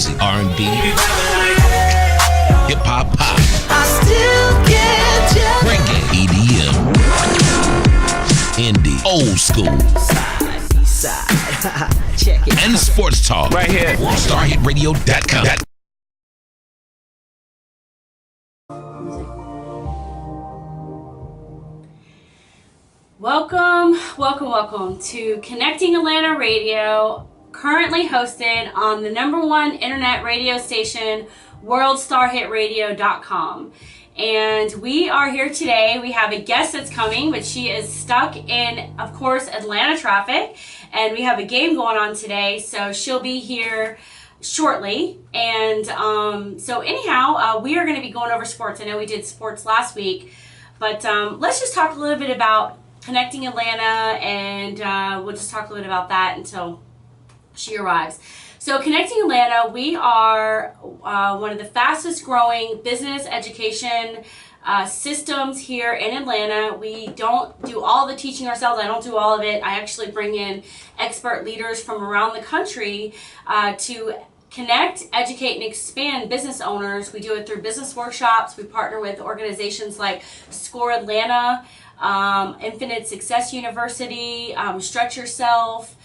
music, R&B, hip hop, pop, I still get reggae, EDM, indie, old school, side. Check it. and sports talk. Right here. WorldStarHitRadio.com. Welcome to Connecting Atlanta Radio, currently hosted on the #1 internet radio station, WorldStarHitRadio.com. And we are here today. We have a guest that's coming, but she is stuck in, of course, Atlanta traffic. And we have a game going on today, so she'll be here shortly. And so anyhow, we are going to be going over sports. I know we did sports last week, but let's just talk a little bit about Connecting Atlanta, and we'll just talk a little bit about that until she arrives. So Connecting Atlanta, we are one of the fastest growing business education systems here in Atlanta. We don't do all the teaching ourselves. I don't do all of it. I actually bring in expert leaders from around the country to connect, educate, and expand business owners. We do it through business workshops. We partner with organizations like SCORE Atlanta, Infinite Success University, Stretch Yourself,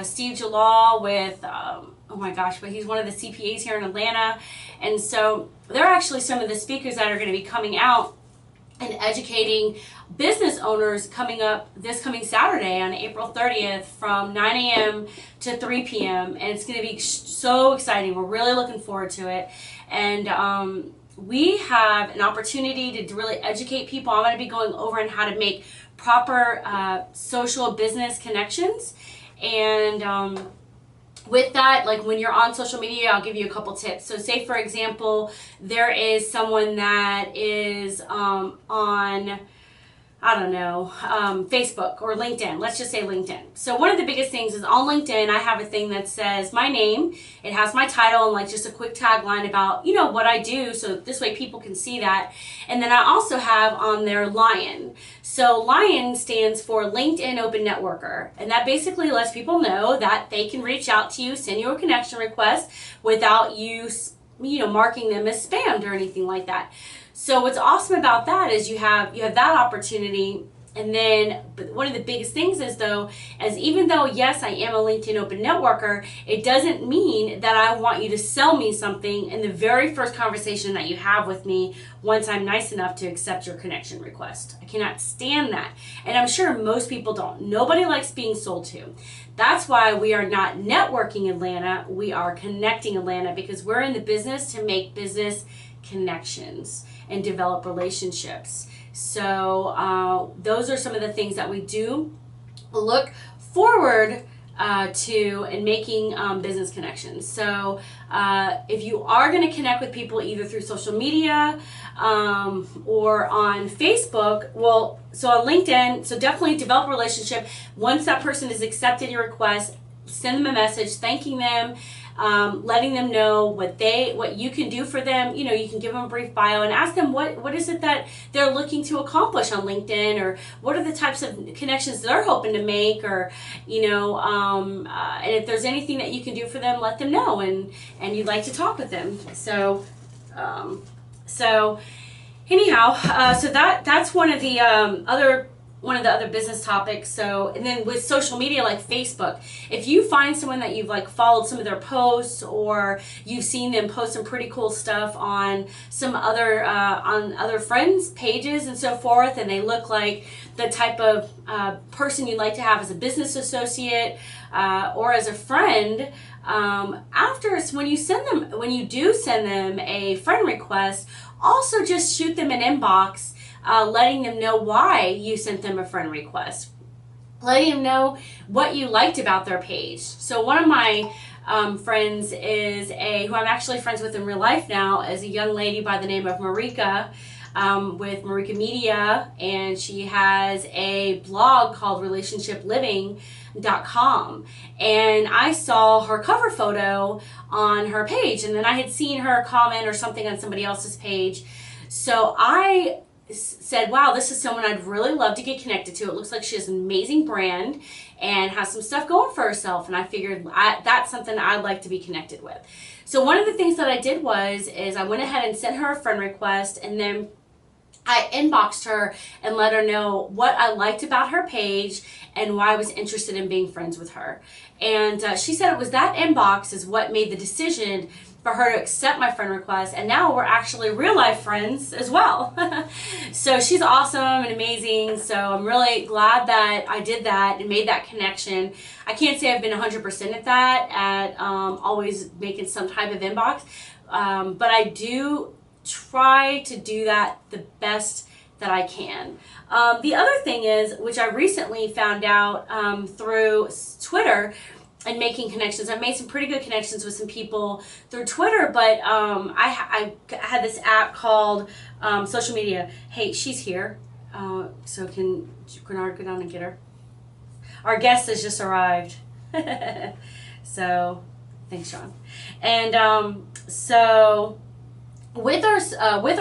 Steve Jalal with, oh my gosh, but he's one of the CPAs here in Atlanta. And so they're actually some of the speakers that are going to be coming out and educating business owners this coming Saturday on April 30th from 9 a.m. to 3 p.m. And it's going to be so exciting. We're really looking forward to it. And we have an opportunity to really educate people. I'm going to be going over on how to make proper social business connections. And with that, like when you're on social media, I'll give you a couple tips. So say, for example, there is someone that is on, I don't know, Facebook or LinkedIn. Let's just say LinkedIn. So one of the biggest things is on LinkedIn, I have a thing that says my name. It has my title and like just a quick tagline about, you know, what I do. So this way people can see that. And then I also have on there LION. So LION stands for LinkedIn Open Networker. And that basically lets people know that they can reach out to you, send you a connection request without you marking them as spammed or anything like that. So what's awesome about that is you have that opportunity. And then, but one of the biggest things is though, as even though, yes, I am a LinkedIn Open Networker, it doesn't mean that I want you to sell me something in the very first conversation that you have with me once I'm nice enough to accept your connection request. I cannot stand that. And I'm sure most people don't. Nobody likes being sold to. That's why we are not networking Atlanta. We are connecting Atlanta, because we're in the business to make business connections and develop relationships. So those are some of the things that we do look forward to in making business connections. So if you are going to connect with people either through social media or on Facebook, so on LinkedIn, so definitely develop a relationship. Once that person has accepted your request, send them a message thanking them, letting them know what you can do for them. You know, you can give them a brief bio and ask them what is it that they're looking to accomplish on LinkedIn, or what are the types of connections they're hoping to make, or and if there's anything that you can do for them, let them know, and you'd like to talk with them. So anyhow, so that's one of the other business topics. So, and then with social media like Facebook, if you find someone that you've like followed some of their posts, or you've seen them post some pretty cool stuff on some other friends' pages and so forth, and they look like the type of person you'd like to have as a business associate or as a friend, when you do send them a friend request, also just shoot them an inbox, letting them know why you sent them a friend request, letting them know what you liked about their page. So one of my friends is who I'm actually friends with in real life now, is a young lady by the name of Marika, with Marika Media, and she has a blog called relationshipliving.com, and I saw her cover photo on her page, and then I had seen her comment or something on somebody else's page. So I said, wow, this is someone I'd really love to get connected to. It looks like she has an amazing brand and has some stuff going for herself. And I figured that's something I'd like to be connected with. So one of the things that I did is I went ahead and sent her a friend request, and then I inboxed her and let her know what I liked about her page and why I was interested in being friends with her. And she said it was that inbox is what made the decision for her to accept my friend request, and now we're actually real life friends as well. So she's awesome and amazing, so I'm really glad that I did that and made that connection. I can't say I've been 100% at that, at always making some type of inbox, but I do try to do that the best that I can. The other thing is, which I recently found out through Twitter and making connections. I've made some pretty good connections with some people through Twitter, but I had this app called Social Media. Hey, she's here. So can Grenard go down and get her? Our guest has just arrived. So, thanks, Sean. And so with our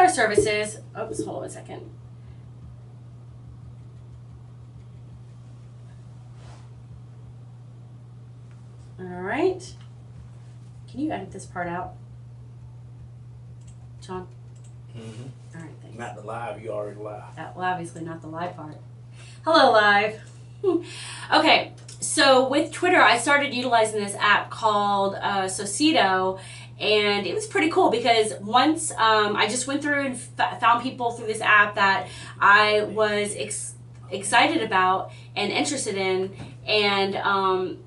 services, oops, hold on a second. All right. Can you edit this part out, John? Mm-hmm. All right, thanks. Not the live, you already live. Well, obviously not the live part. Hello, live. Okay, so with Twitter, I started utilizing this app called Socito, and it was pretty cool because once I just went through and found people through this app that I was excited about and interested in, and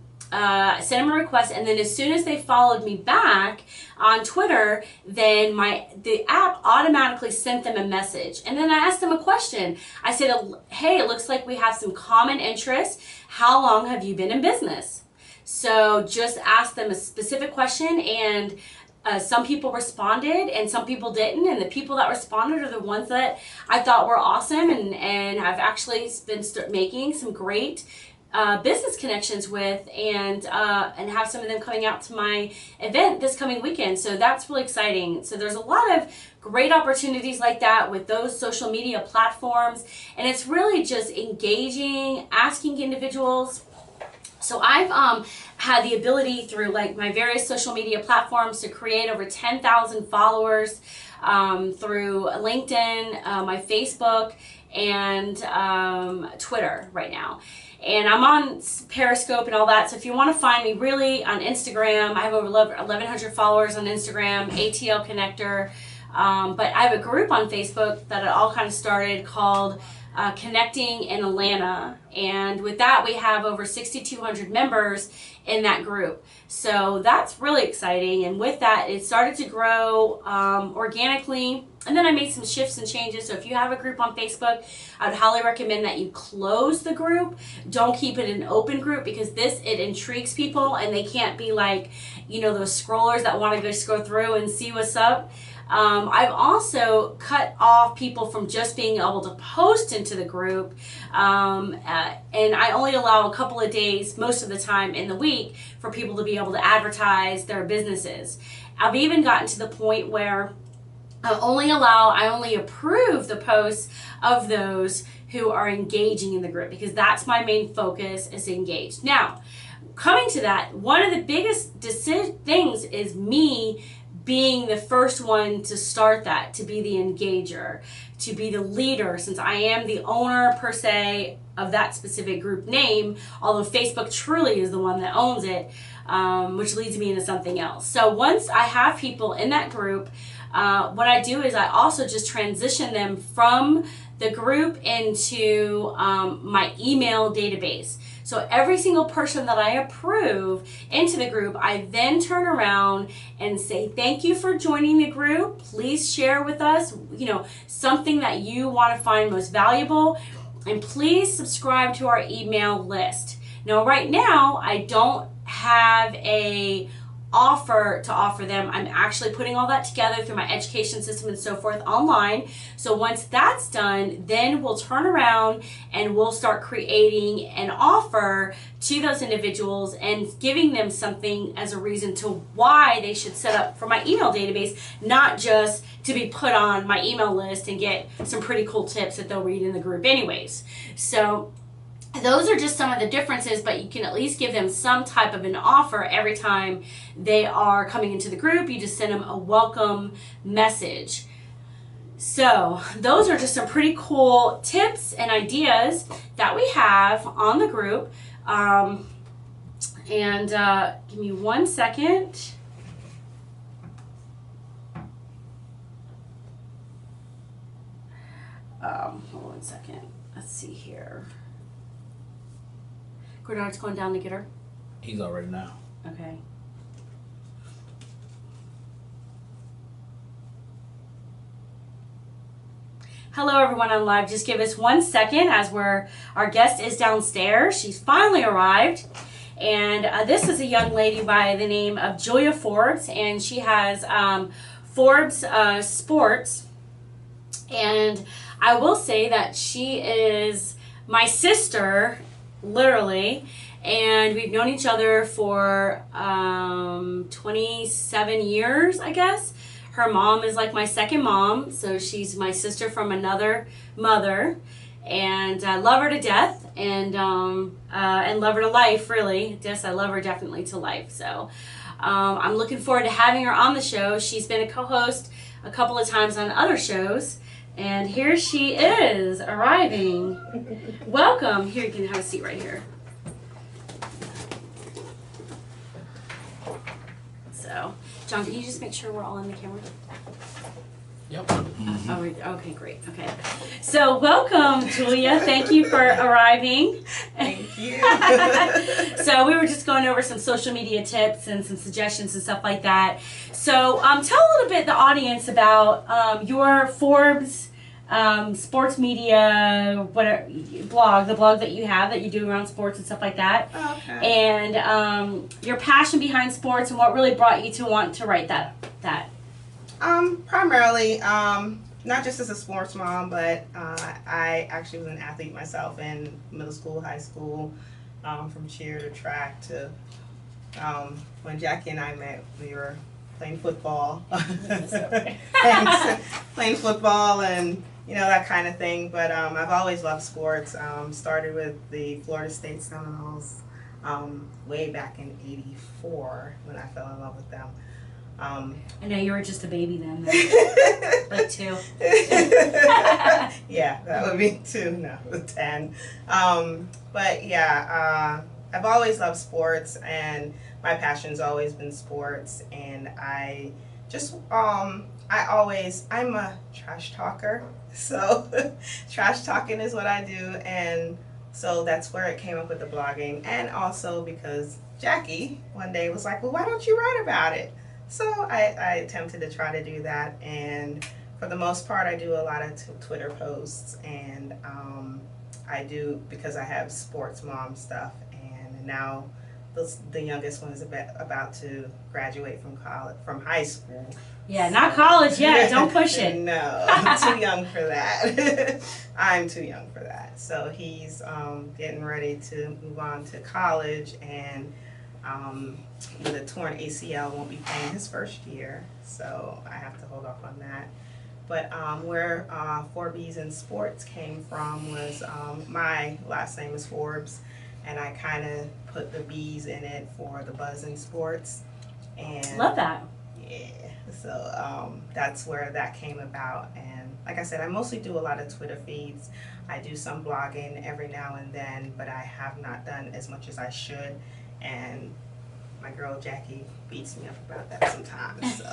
sent them a request, and then as soon as they followed me back on Twitter, then the app automatically sent them a message. And then I asked them a question. I said, hey, it looks like we have some common interests. How long have you been in business? So just asked them a specific question, and some people responded and some people didn't, and the people that responded are the ones that I thought were awesome, and I've actually been making some great business connections with, and have some of them coming out to my event this coming weekend. So that's really exciting. So there's a lot of great opportunities like that with those social media platforms, and it's really just engaging, asking individuals. So I've had the ability through like my various social media platforms to create over 10,000 followers through LinkedIn, my Facebook, and Twitter right now. And I'm on Periscope and all that. So if you want to find me really on Instagram, I have over 1,100 followers on Instagram, ATL Connector. But I have a group on Facebook that it all kind of started called Connecting in Atlanta. And with that, we have over 6,200 members in that group. So that's really exciting. And with that, it started to grow organically. And then I made some shifts and changes. So if you have a group on Facebook, I would highly recommend that you close the group. Don't keep it an open group, because it intrigues people and they can't be like, those scrollers that want to go scroll through and see what's up. I've also cut off people from just being able to post into the group, and I only allow a couple of days most of the time in the week for people to be able to advertise their businesses. I've even gotten to the point where I only approve the posts of those who are engaging in the group, because that's my main focus, is engaged. Now, coming to that, one of the biggest things is me being the first one to start that, to be the engager, to be the leader, since I am the owner per se of that specific group name, although Facebook truly is the one that owns it, which leads me into something else. So once I have people in that group, what I do is I also just transition them from the group into my email database. So every single person that I approve into the group, I then turn around and say, thank you for joining the group. Please share with us, something that you want to find most valuable. And please subscribe to our email list. Now, right now, I don't have a offer to offer them. I'm actually putting all that together through my education system and so forth online. So once that's done, then we'll turn around and we'll start creating an offer to those individuals and giving them something as a reason to why they should set up for my email database, not just to be put on my email list and get some pretty cool tips that they'll read in the group anyways. So those are just some of the differences, but you can at least give them some type of an offer every time they are coming into the group. You just send them a welcome message. So those are just some pretty cool tips and ideas that we have on the group. Give me 1 second. Hold on 1 second. Let's see here. Grenard's going down to get her. He's already now. Okay. Hello everyone on live. Just give us 1 second as our guest is downstairs. She's finally arrived. And this is a young lady by the name of Julia Forbes, and she has Forbes Sports. And I will say that she is my sister, literally, and we've known each other for 27 years, I guess. Her mom is like my second mom, so she's my sister from another mother, and I love her to death, and love her to life, really. Yes, I love her definitely to life. So I'm looking forward to having her on the show. She's been a co-host a couple of times on other shows, and here she is arriving. Welcome. Here, you can have a seat right here. So, John, can you just make sure we're all in the camera? Yep. Okay, great. Okay. So, welcome, Julia. Thank you for arriving. Thank you. So, we were just going over some social media tips and some suggestions and stuff like that. So, tell a little bit the audience about your Forbes sports media blog, the blog that you have that you do around sports and stuff like that. Okay. And your passion behind sports and what really brought you to want to write that. Primarily, not just as a sports mom, but I actually was an athlete myself in middle school, high school, from cheer to track to when Jackie and I met, we were playing football, playing football and that kind of thing. But I've always loved sports. Started with the Florida State Seminoles way back in '84 when I fell in love with them. I know you were just a baby then, like 2. Yeah, that would be 2. No, 10. But yeah, I've always loved sports, and my passion's always been sports. And I just, I'm a trash talker. So trash talking is what I do, and so that's where it came up with the blogging. And also because Jackie one day was like, well, why don't you write about it? So I attempted to try to do that, and for the most part I do a lot of Twitter posts, and I do, because I have sports mom stuff, and now the youngest one is about to graduate from high school. Yeah, not college yet. Don't push it. No, I'm too young for that. I'm too young for that. So he's getting ready to move on to college, and with a torn ACL, won't be playing his first year, so I have to hold off on that. But where Forbes in Sports came from was my last name is Forbes, and I kind of put the B's in it for the buzz in sports. And love that. Yeah, so that's where that came about. And like I said, I mostly do a lot of Twitter feeds. I do some blogging every now and then, but I have not done as much as I should. And my girl Jackie beats me up about that sometimes. So,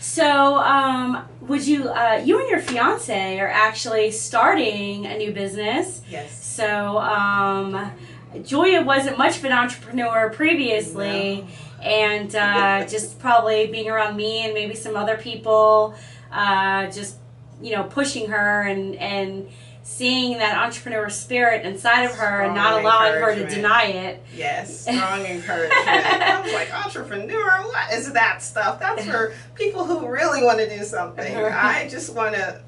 so would you you and your fiance are actually starting a new business? yes. So Julia wasn't much of an entrepreneur previously, No. and just probably being around me and maybe some other people, just pushing her and seeing that entrepreneur spirit inside of her and Strong not allowing her to encouragement. deny it. Yes, strong encouragement. I was like, entrepreneur, what is that stuff? That's for people who really want to do something. I just want to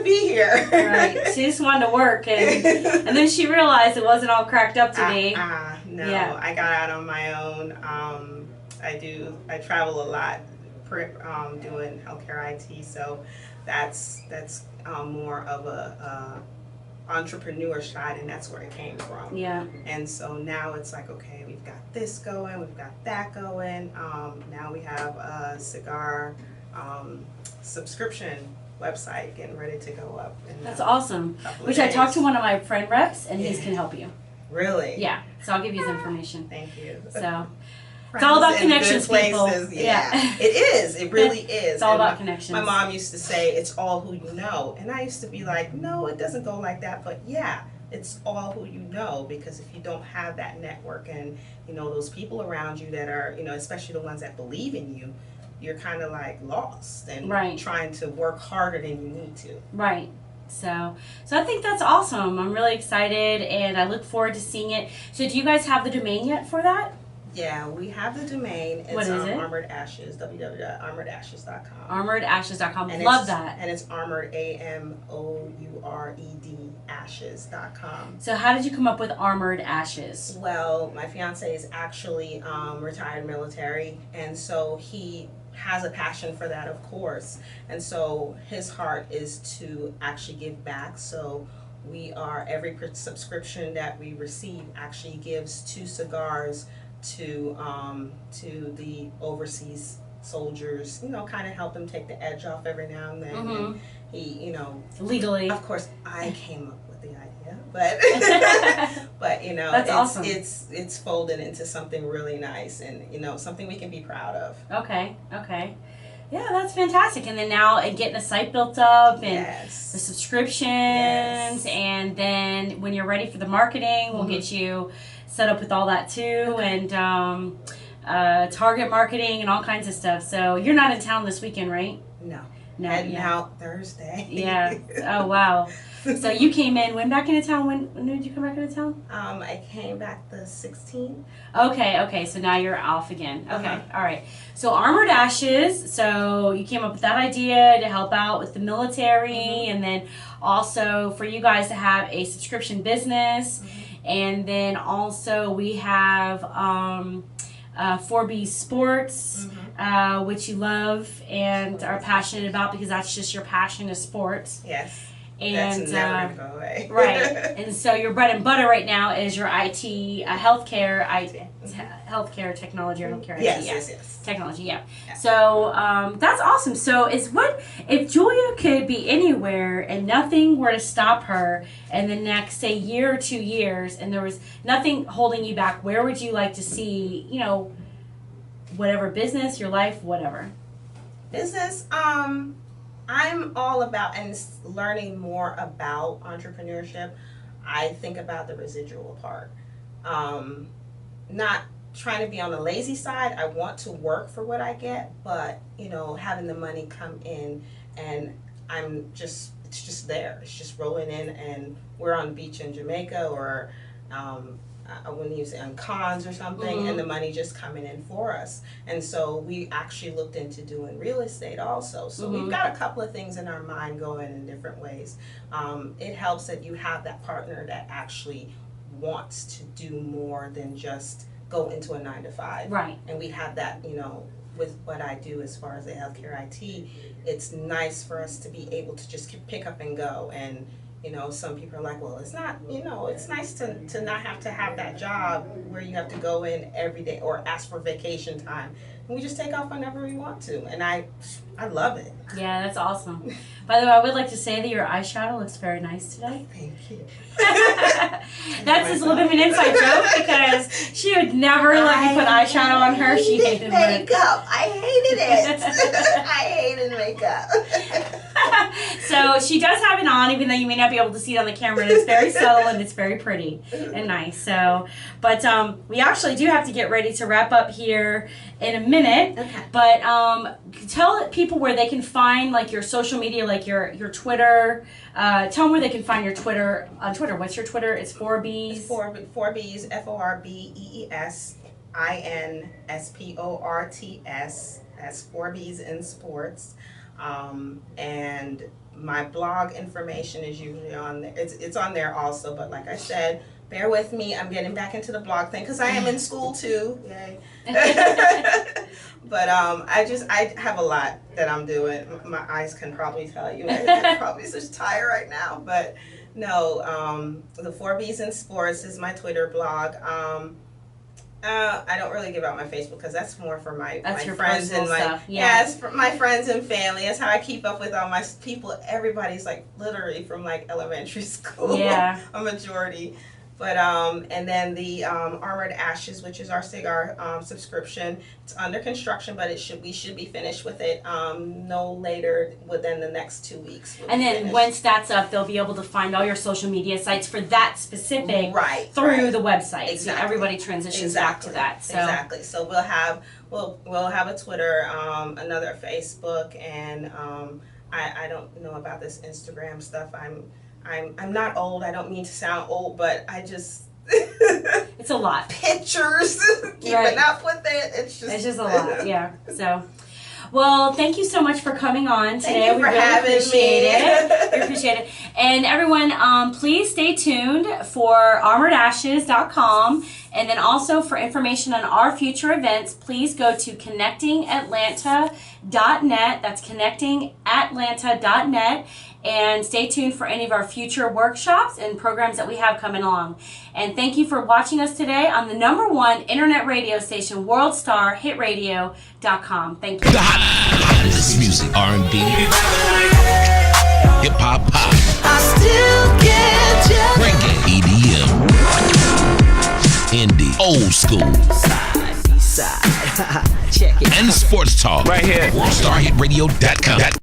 be here. Right. She just wanted to work, and then she realized it wasn't all cracked up to be. No, Yeah. I got out on my own. I travel a lot, doing healthcare IT, so that's more of a entrepreneur side, and that's where it came from. Yeah. And so now it's like, okay, we've got this going, we've got that going. Now we have a cigar subscription website getting ready to go up. That's awesome. Couple of Which I days. talked to one of my friend reps, and he Yeah. can help you. Really? Yeah. So I'll give you his information. Thank you. So it's all about Friends in good connections, people. places. Yeah. It is. It really is. It's all And about connections. My mom used to say, it's all who you know. And I used to be like, no, it doesn't go like that. But yeah, it's all who you know, because if you don't have that network and, those people around you that are, especially the ones that believe in you, you're kind of like lost and Right. trying to work harder than you need to. Right. So I think that's awesome. I'm really excited, and I look forward to seeing it. So do you guys have the domain yet for that? Yeah, we have the domain. It's What is it? Armored Ashes, www.armoredashes.com. ArmoredAshes.com. And Love it's, that. And it's armored, AMOURED, ashes.com. So how did you come up with Armored Ashes? Well, my fiance is actually retired military, and so he has a passion for that, of course. And so his heart is to actually give back. So we are, every subscription that we receive actually gives 2 cigars to the overseas soldiers, kind of help them take the edge off every now and then. Mhm. And he, Legally. of course, I came up with the idea, but but That's it's awesome. it's folded into something really nice, and something we can be proud of. Okay. Yeah, that's fantastic. And then now getting a site built up and Yes. the subscriptions, Yes. and then when you're ready for the marketing, we'll get you set up with all that too, and target marketing and all kinds of stuff. So you're not in town this weekend, right? No. No. Heading Yeah. out Thursday. Yeah. Oh wow. So you came in when back into town? When did you come back into town? I came back the 16th. Okay. So now you're off again. Okay. Uh-huh. All right. So Armored Ashes. So you came up with that idea to help out with the military, and then also for you guys to have a subscription business, and then also we have 4B Sports, which you love and are passionate about, because that's just your passion is sports. Yes. And That's never gonna go away. right. And so your bread and butter right now is your IT, healthcare, healthcare technology, or healthcare IT. Yes, Yeah. yes. Technology, yeah. So that's awesome. So if Julia could be anywhere and nothing were to stop her in the next, say, year or 2 years, and there was nothing holding you back, where would you like to see, whatever business, your life, whatever? Business, I'm all about and learning more about entrepreneurship. I think about the residual part. Not trying to be on the lazy side. I want to work for what I get, but having the money come in, and it's just there. It's just rolling in, and we're on the beach in Jamaica, or I wouldn't use it on cons or something, and the money just coming in for us. And so we actually looked into doing real estate also. So we've got a couple of things in our mind going in different ways. It helps that you have that partner that actually wants to do more than just go into a 9-to-5. Right. And we have that, with what I do as far as the healthcare IT, it's nice for us to be able to just pick up and go. And some people are like, well, it's not, it's nice to not have to have that job where you have to go in every day or ask for vacation time. And we just take off whenever we want to. And I love it. Yeah, that's awesome. By the way, I would like to say that your eyeshadow looks very nice today. Thank you. That's just a little bit of an inside joke, because she would never let me put eyeshadow on her. She hated makeup. I hated it. I hated makeup. So she does have it on, even though you may not be able to see it on the camera. And it's very subtle and it's very pretty and nice. So, but we actually do have to get ready to wrap up here in a minute. Okay. But tell people where they can find like your social media, like your Twitter. Tell them where they can find your Twitter. On Twitter, what's your Twitter? It's 4Bs. It's four B's, FORBEESINSPORTS. That's 4Bs in sports. And my blog information is usually on there. It's on there also, but like I said, bear with me. I'm getting back into the blog thing because I am in school too. Yay. But I have a lot that I'm doing. My eyes can probably tell you. I'm probably just tired right now. But no, the 4Bs in sports is my Twitter blog. I don't really give out my Facebook because that's more for my friends and my stuff. Yeah. it's for my friends and family. That's how I keep up with all my people. Everybody's like literally from like elementary school. Yeah. A majority. But and then the Armored Ashes, which is our cigar subscription, it's under construction, but we should be finished with it no later within the next 2 weeks. And then once that's up, they'll be able to find all your social media sites for that specific through the website. Exactly. So everybody transitions back to that. So. Exactly. So we'll have a Twitter, another Facebook, and I don't know about this Instagram stuff. I'm not old. I don't mean to sound old, but I just it's a lot. Pictures, keeping up with it. It's just a lot. Yeah. So. Well, thank you so much for coming on today. Thank you for having appreciate me. it. We appreciate it. And everyone, please stay tuned for armoredashes.com. And then also for information on our future events, please go to connectingatlanta.net. That's connectingatlanta.net. And stay tuned for any of our future workshops and programs that we have coming along. And thank you for watching us today on the #1 internet radio station, WorldStarHitRadio.com. Thank you. The hottest music, R&B, hip hop, pop, I still get you. reggae, EDM, indie, old school, Side. Check it. and sports talk. Right here. WorldStarHitRadio.com.